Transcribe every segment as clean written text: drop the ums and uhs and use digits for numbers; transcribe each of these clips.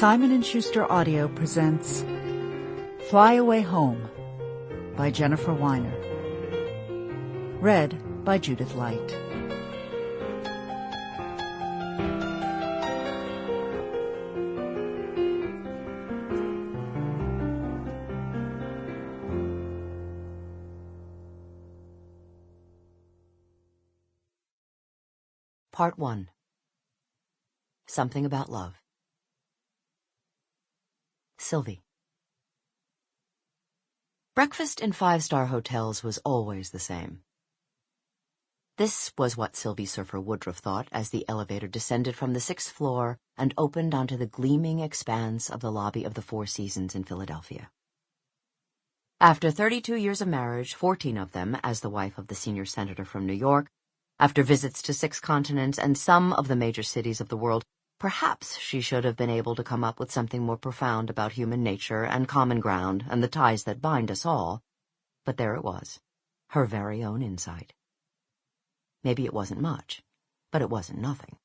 Simon & Schuster Audio presents Fly Away Home by Jennifer Weiner. Read by Judith Light. Part 1. Something About Love. Sylvie. Breakfast in five-star hotels was always the same. This was what Sylvie Serfer Woodruff thought as the elevator descended from the 6th floor and opened onto the gleaming expanse of the lobby of the Four Seasons in Philadelphia. After 32 years of marriage, 14 of them as the wife of the senior senator from New York, after visits to 6 continents and some of the major cities of the world, perhaps she should have been able to come up with something more profound about human nature and common ground and the ties that bind us all. But there it was, her very own insight. Maybe it wasn't much, but it wasn't nothing.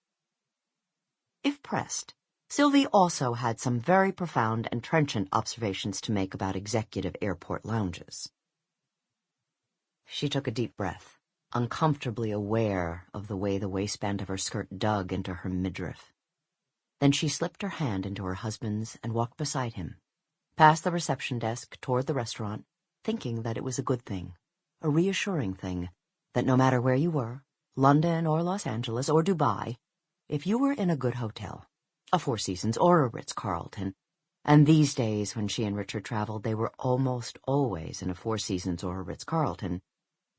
If pressed, Sylvie also had some very profound and trenchant observations to make about executive airport lounges. She took a deep breath, uncomfortably aware of the way the waistband of her skirt dug into her midriff. Then she slipped her hand into her husband's and walked beside him, past the reception desk toward the restaurant, thinking that it was a good thing, a reassuring thing, that no matter where you were, London or Los Angeles or Dubai, if you were in a good hotel, a Four Seasons or a Ritz-Carlton, and these days when she and Richard traveled, they were almost always in a Four Seasons or a Ritz-Carlton,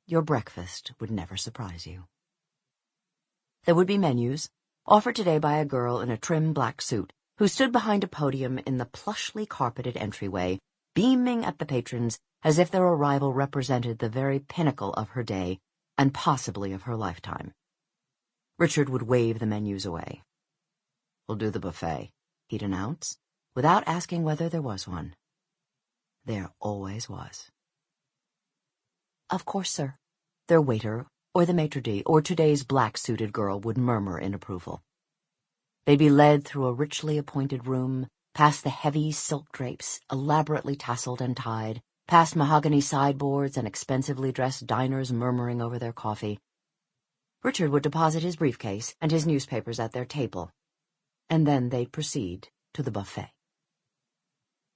your breakfast would never surprise you. There would be menus, offered today by a girl in a trim black suit, who stood behind a podium in the plushly carpeted entryway, beaming at the patrons as if their arrival represented the very pinnacle of her day, and possibly of her lifetime. Richard would wave the menus away. "We'll do the buffet," he'd announce, without asking whether there was one. There always was. "Of course, sir," their waiter, or the maitre d', or today's black-suited girl would murmur in approval. They'd be led through a richly appointed room, past the heavy silk drapes, elaborately tasseled and tied, past mahogany sideboards and expensively dressed diners murmuring over their coffee. Richard would deposit his briefcase and his newspapers at their table, and then they'd proceed to the buffet.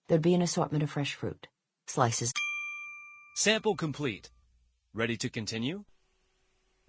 There'd be an assortment of fresh fruit, slices. Sample complete. Ready to continue?